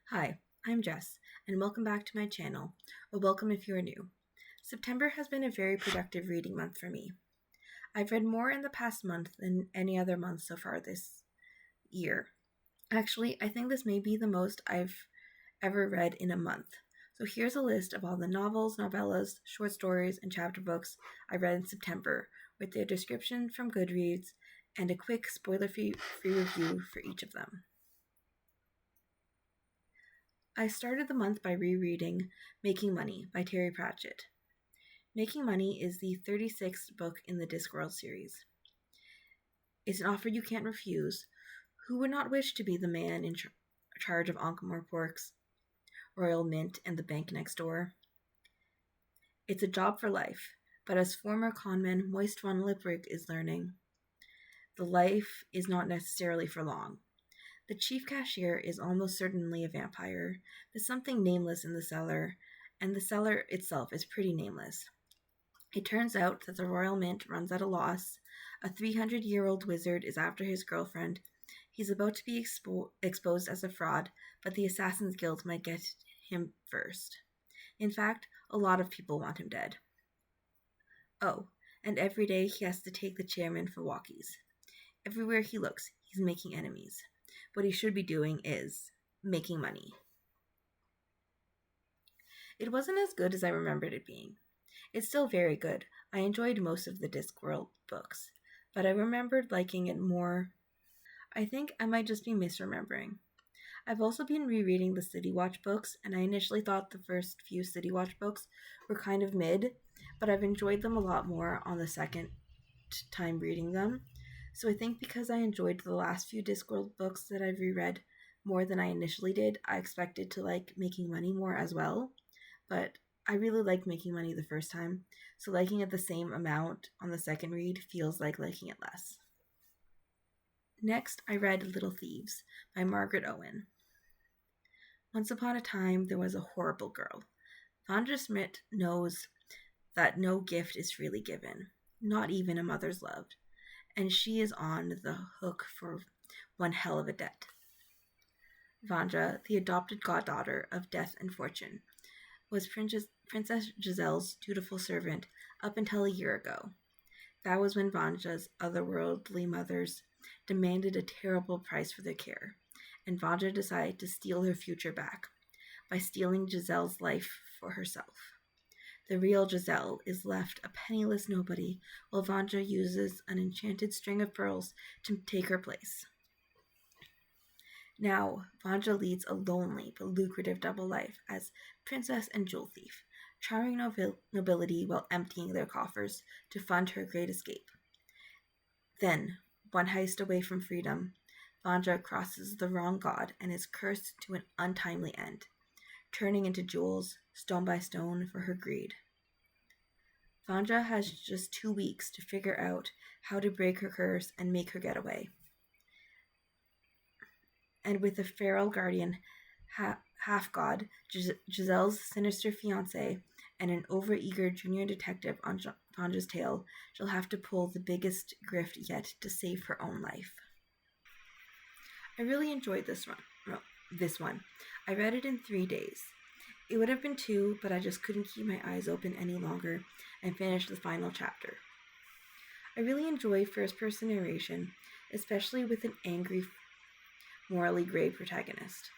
Hi, I'm Jess, and welcome back to my channel, or welcome if you are new. September has been a very productive reading month for me. I've read more in the past month than any other month so far this year. Actually, I think this may be the most I've ever read in a month. So here's a list of all the novels, novellas, short stories, and chapter books I read in September, with their description from Goodreads and a quick spoiler-free review for each of them. I started the month by rereading Making Money by Terry Pratchett. Making Money is the 36th book in the Discworld series. It's an offer you can't refuse. Who would not wish to be the man in charge of Ankh-Morpork's Royal Mint and the bank next door? It's a job for life, but as former conman Moist von Lipprig is learning, the life is not necessarily for long. The chief cashier is almost certainly a vampire. There's something nameless in the cellar, and the cellar itself is pretty nameless. It turns out that the Royal Mint runs at a loss. A 300-year-old wizard is after his girlfriend. He's about to be exposed as a fraud, but the Assassin's Guild might get him first. In fact, a lot of people want him dead. Oh, and every day he has to take the chairman for walkies. Everywhere he looks, he's making enemies. What he should be doing is making money. It wasn't as good as I remembered it being. It's still very good. I enjoyed most of the Discworld books, but I remembered liking it more. I think I might just be misremembering. I've also been rereading the City Watch books, and I initially thought the first few City Watch books were kind of mid, but I've enjoyed them a lot more on the second time reading them. So I think because I enjoyed the last few Discworld books that I've reread more than I initially did, I expected to like Making Money more as well. But I really liked Making Money the first time, so liking it the same amount on the second read feels like liking it less. Next, I read Little Thieves by Margaret Owen. Once upon a time, there was a horrible girl. Vanja Smith knows that no gift is freely given, not even a mother's love, and she is on the hook for one hell of a debt. Vanja, the adopted goddaughter of Death and Fortune, was Princess Giselle's dutiful servant up until a year ago. That was when Vanja's otherworldly mothers demanded a terrible price for their care, and Vanja decided to steal her future back by stealing Giselle's life for herself. The real Giselle is left a penniless nobody, while Vanja uses an enchanted string of pearls to take her place. Now, Vanja leads a lonely but lucrative double life as princess and jewel thief, charming nobility while emptying their coffers to fund her great escape. Then, one heist away from freedom, Vanja crosses the wrong god and is cursed to an untimely end, turning into jewels, stone by stone, for her greed. Vanja has just 2 weeks to figure out how to break her curse and make her getaway. And with a feral guardian, half-god, Giselle's sinister fiancé, and an overeager junior detective on Vanja's tail, she'll have to pull the biggest grift yet to save her own life. I really enjoyed this one. I read it in 3 days. It would have been 2, but I just couldn't keep my eyes open any longer and finished the final chapter. I really enjoy first-person narration, especially with an angry, morally gray protagonist.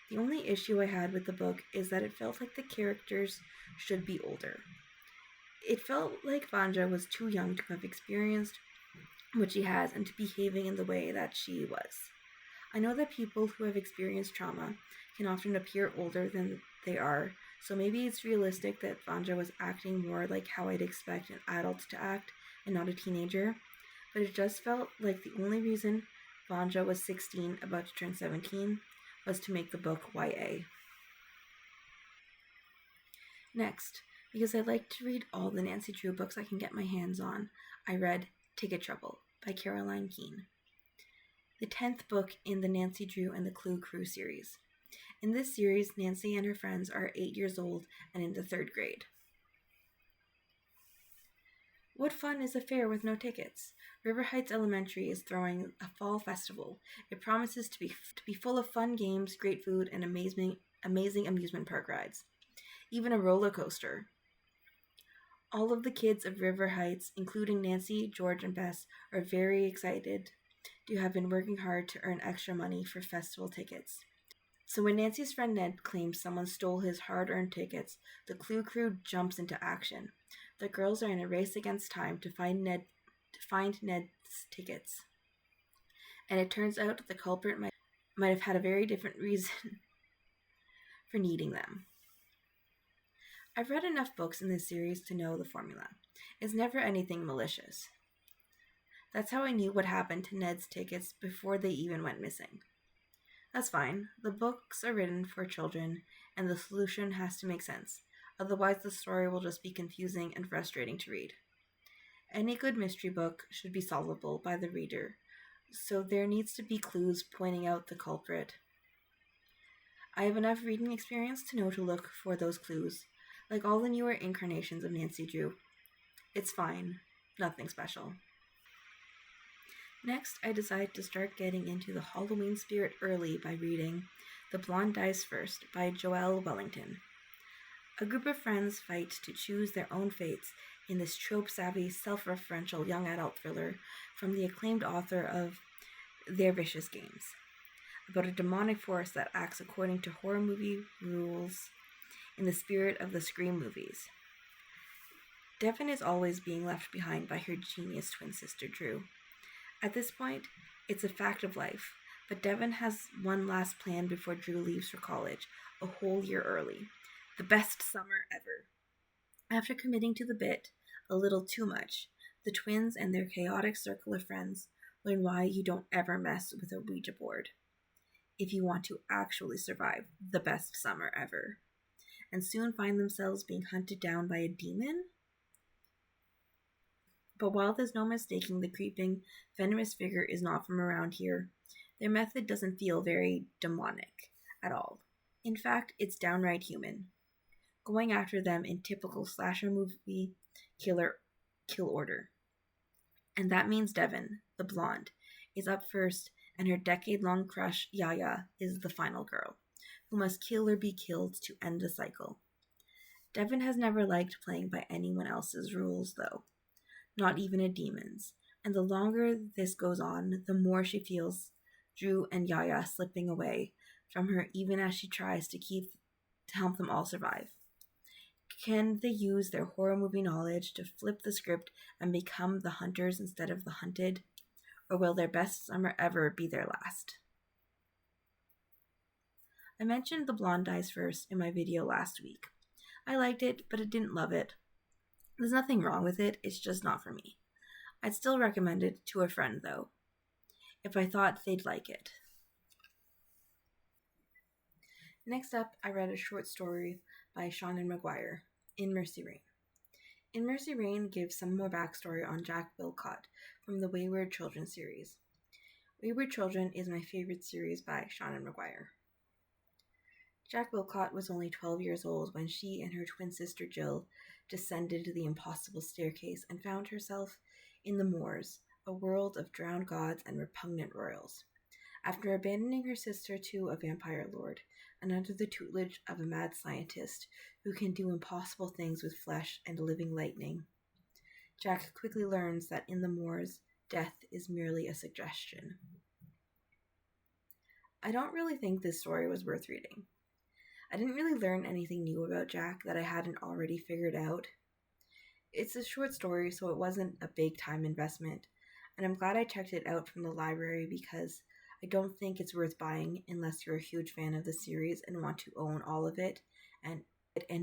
The only issue I had with the book is that it felt like the characters should be older. It felt like Vanja was too young to have experienced what she has and to behaving in the way that she was. I know that people who have experienced trauma can often appear older than they are, so maybe it's realistic that Vanja was acting more like how I'd expect an adult to act and not a teenager, but it just felt like the only reason Vanja was 16, about to turn 17, was to make the book YA. Next, because I like to read all the Nancy Drew books I can get my hands on, I read Ticket Trouble by Caroline Keene, the 10th book in the Nancy Drew and the Clue Crew series. In this series, Nancy and her friends are 8 years old and in the 3rd grade. What fun is a fair with no tickets? River Heights Elementary is throwing a fall festival. It promises to be full of fun games, great food, and amazing amusement park rides. Even a roller coaster. All of the kids of River Heights, including Nancy, George, and Bess, are very excited to have been working hard to earn extra money for festival tickets. So when Nancy's friend Ned claims someone stole his hard-earned tickets, the Clue Crew jumps into action. The girls are in a race against time to find Ned's tickets. And it turns out the culprit might have had a very different reason for needing them. I've read enough books in this series to know the formula. It's never anything malicious. That's how I knew what happened to Ned's tickets before they even went missing. That's fine. The books are written for children, and the solution has to make sense. Otherwise, the story will just be confusing and frustrating to read. Any good mystery book should be solvable by the reader, so there needs to be clues pointing out the culprit. I have enough reading experience to know to look for those clues, like all the newer incarnations of Nancy Drew. It's fine. Nothing special. Next, I decided to start getting into the Halloween spirit early by reading The Blonde Dies First by Joelle Wellington. A group of friends fight to choose their own fates in this trope-savvy, self-referential young adult thriller from the acclaimed author of Their Vicious Games, about a demonic force that acts according to horror movie rules in the spirit of the Scream movies. Devin is always being left behind by her genius twin sister Drew. At this point, it's a fact of life, but Devin has one last plan before Drew leaves for college, a whole year early. The best summer ever. After committing to the bit a little too much, the twins and their chaotic circle of friends learn why you don't ever mess with a Ouija board if you want to actually survive the best summer ever, and soon find themselves being hunted down by a demon. But while there's no mistaking the creeping, venomous figure is not from around here, their method doesn't feel very demonic at all. In fact, it's downright human, going after them in typical slasher movie kill order. And that means Devin, the blonde, is up first, and her decade-long crush, Yaya, is the final girl, who must kill or be killed to end the cycle. Devin has never liked playing by anyone else's rules, though. Not even a demon's, and the longer this goes on, the more she feels Drew and Yaya slipping away from her even as she tries to help them all survive. Can they use their horror movie knowledge to flip the script and become the hunters instead of the hunted? Or will their best summer ever be their last? I mentioned The Blonde Dies First in my video last week. I liked it, but I didn't love it. There's nothing wrong with it, it's just not for me. I'd still recommend it to a friend, though, if I thought they'd like it. Next up, I read a short story by Seanan McGuire, In Mercy Rain. In Mercy Rain gives some more backstory on Jack Wilcott from the Wayward Children series. Wayward Children is my favorite series by Seanan McGuire. Jack Wilcott was only 12 years old when she and her twin sister Jill descended the impossible staircase and found herself in the moors, a world of drowned gods and repugnant royals. After abandoning her sister to a vampire lord, and under the tutelage of a mad scientist who can do impossible things with flesh and living lightning, Jack quickly learns that in the moors, death is merely a suggestion. I don't really think this story was worth reading. I didn't really learn anything new about Jack that I hadn't already figured out. It's a short story, so it wasn't a big time investment, and I'm glad I checked it out from the library because I don't think it's worth buying unless you're a huge fan of the series and want to own all of it and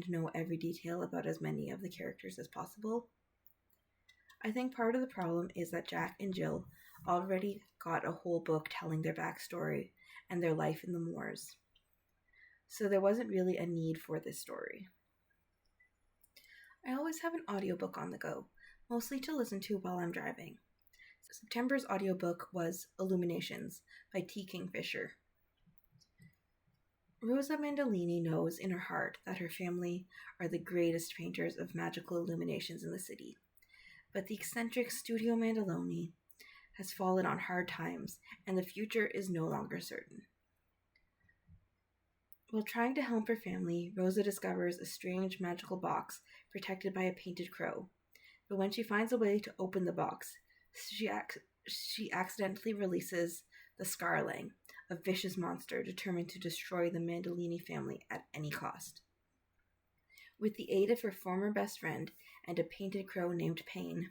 know every detail about as many of the characters as possible. I think part of the problem is that Jack and Jill already got a whole book telling their backstory and their life in the moors, so there wasn't really a need for this story. I always have an audiobook on the go, mostly to listen to while I'm driving. September's audiobook was Illuminations by T. Kingfisher. Rosa Mandolini knows in her heart that her family are the greatest painters of magical illuminations in the city. But the eccentric Studio Mandaloni has fallen on hard times, and the future is no longer certain. While trying to help her family, Rosa discovers a strange magical box protected by a painted crow. But when she finds a way to open the box, she accidentally releases the Scarlang, a vicious monster determined to destroy the Mandalini family at any cost. With the aid of her former best friend and a painted crow named Pain,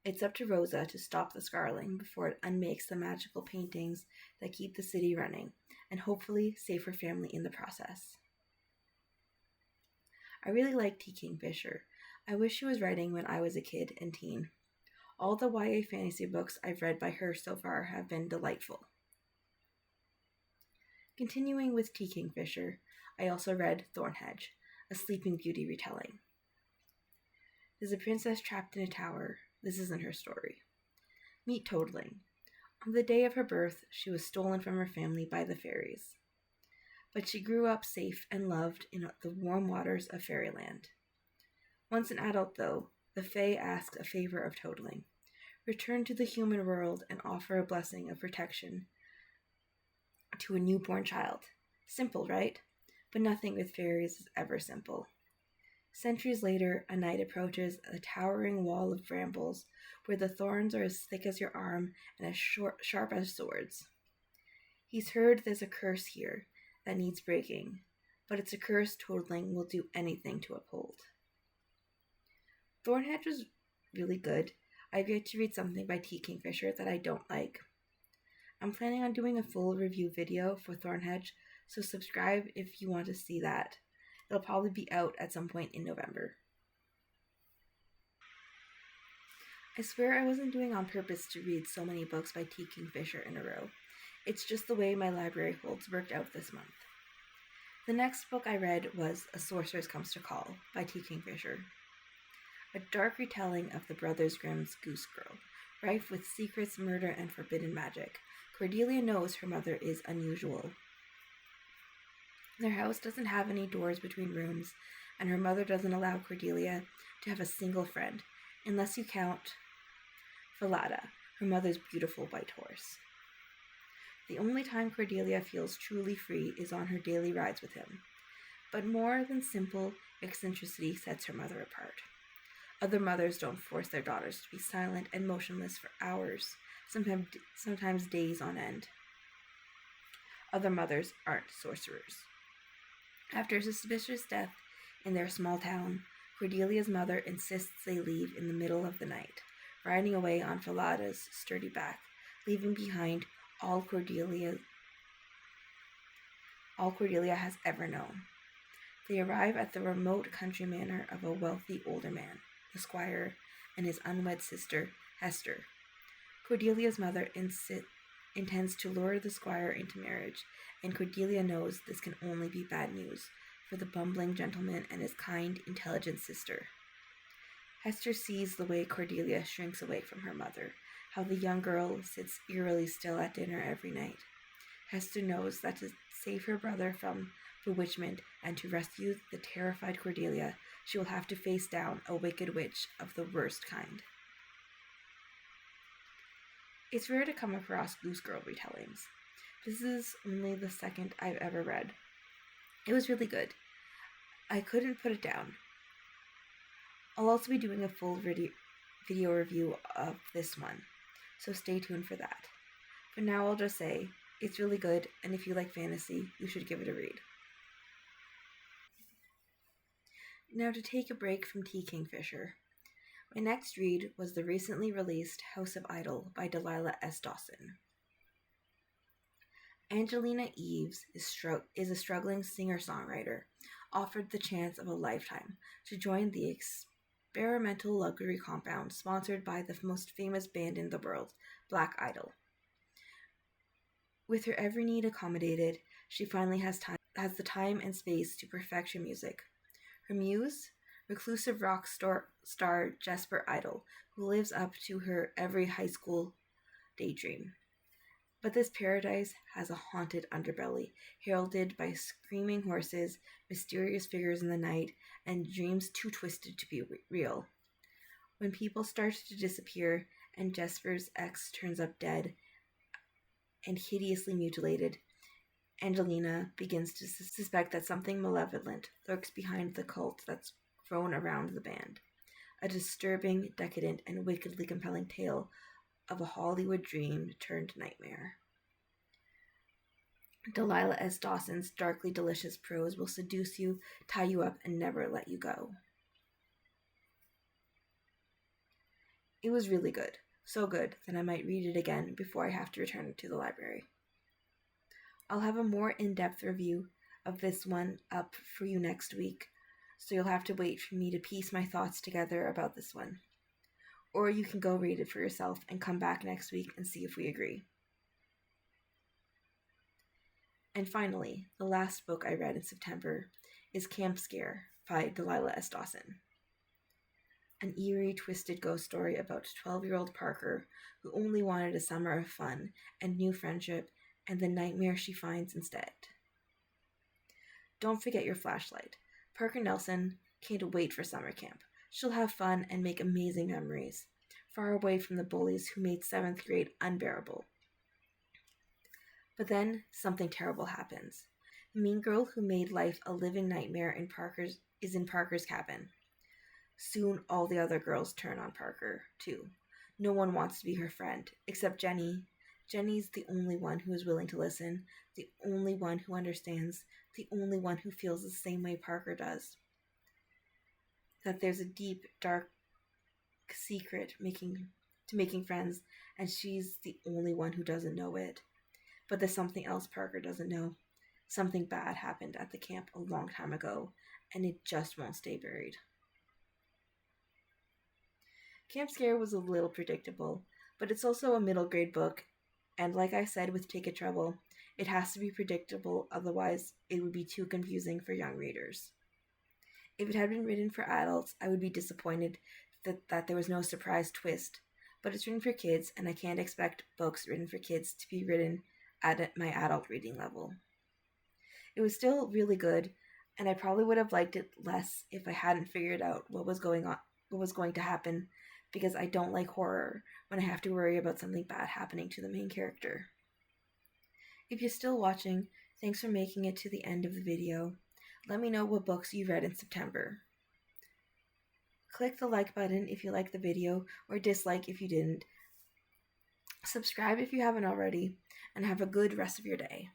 it's up to Rosa to stop the Scarling before it unmakes the magical paintings that keep the city running, and hopefully save her family in the process. I really like T. Kingfisher. I wish she was writing when I was a kid and teen. All the YA fantasy books I've read by her so far have been delightful. Continuing with T. Kingfisher, I also read Thornhedge, a Sleeping Beauty retelling. There's a princess trapped in a tower. This isn't her story. Meet Toadling. On the day of her birth, she was stolen from her family by the fairies. But she grew up safe and loved in the warm waters of fairyland. Once an adult, though, the Fae asks a favor of Toadling. Return to the human world and offer a blessing of protection to a newborn child. Simple, right? But nothing with fairies is ever simple. Centuries later, a knight approaches a towering wall of brambles where the thorns are as thick as your arm and as sharp as swords. He's heard there's a curse here that needs breaking, but it's a curse Toadling will do anything to uphold. Thornhedge was really good. I've yet to read something by T. Kingfisher that I don't like. I'm planning on doing a full review video for Thornhedge, so subscribe if you want to see that. It'll probably be out at some point in November. I swear I wasn't doing on purpose to read so many books by T. Kingfisher in a row. It's just the way my library holds worked out this month. The next book I read was A Sorceress Comes to Call by T. Kingfisher. A dark retelling of the Brothers Grimm's Goose Girl, rife with secrets, murder, and forbidden magic. Cordelia knows her mother is unusual. Their house doesn't have any doors between rooms, and her mother doesn't allow Cordelia to have a single friend, unless you count Falada, her mother's beautiful white horse. The only time Cordelia feels truly free is on her daily rides with him. But more than simple eccentricity sets her mother apart. Other mothers don't force their daughters to be silent and motionless for hours, sometimes days on end. Other mothers aren't sorcerers. After a suspicious death in their small town, Cordelia's mother insists they leave in the middle of the night, riding away on Falada's sturdy back, leaving behind all Cordelia has ever known. They arrive at the remote country manor of a wealthy older man, the squire, and his unwed sister, Hester. Cordelia's mother intends to lure the squire into marriage, and Cordelia knows this can only be bad news for the bumbling gentleman and his kind, intelligent sister. Hester sees the way Cordelia shrinks away from her mother, how the young girl sits eerily still at dinner every night. Hester knows that to save her brother from bewitchment and to rescue the terrified Cordelia, she will have to face down a wicked witch of the worst kind. It's rare to come across Goose Girl retellings. This is only the second I've ever read. It was really good. I couldn't put it down. I'll also be doing a full video review of this one, so stay tuned for that. For now, I'll just say, it's really good, and if you like fantasy, you should give it a read. Now, to take a break from T. Kingfisher, my next read was the recently released House of Idol by Delilah S. Dawson. Angelina Eves is a struggling singer-songwriter, offered the chance of a lifetime to join the experimental luxury compound sponsored by the most famous band in the world, Black Idol. With her every need accommodated, she finally has the time and space to perfect her music. Her muse, reclusive rock star Jesper Idol, who lives up to her every high school daydream. But this paradise has a haunted underbelly, heralded by screaming horses, mysterious figures in the night, and dreams too twisted to be real. When people start to disappear and Jesper's ex turns up dead and hideously mutilated, Angelina begins to suspect that something malevolent lurks behind the cult that's grown around the band. A disturbing, decadent, and wickedly compelling tale of a Hollywood dream turned nightmare. Delilah S. Dawson's darkly delicious prose will seduce you, tie you up, and never let you go. It was really good. So good that I might read it again before I have to return it to the library. I'll have a more in-depth review of this one up for you next week, so you'll have to wait for me to piece my thoughts together about this one. Or you can go read it for yourself and come back next week and see if we agree. And finally, the last book I read in September is Camp Scare by Delilah S. Dawson. An eerie, twisted ghost story about 12-year-old Parker who only wanted a summer of fun and new friendship and the nightmare she finds instead. Don't forget your flashlight. Parker Nelson can't wait for summer camp. She'll have fun and make amazing memories, far away from the bullies who made 7th grade unbearable. But then something terrible happens. The mean girl who made life a living nightmare is in Parker's cabin. Soon all the other girls turn on Parker, too. No one wants to be her friend, except Jenny. Jenny's the only one who is willing to listen, the only one who understands, the only one who feels the same way Parker does. That there's a deep, dark secret to making friends, and she's the only one who doesn't know it. But there's something else Parker doesn't know. Something bad happened at the camp a long time ago, and it just won't stay buried. Camp Scare was a little predictable, but it's also a middle grade book, and like I said with Ticket Trouble, it has to be predictable, otherwise it would be too confusing for young readers. If it had been written for adults, I would be disappointed that there was no surprise twist, but it's written for kids, and I can't expect books written for kids to be written at my adult reading level. It was still really good, and I probably would have liked it less if I hadn't figured out what was going to happen, because I don't like horror when I have to worry about something bad happening to the main character. If you're still watching, thanks for making it to the end of the video. Let me know what books you read in September. Click the like button if you liked the video, or dislike if you didn't. Subscribe if you haven't already, and have a good rest of your day.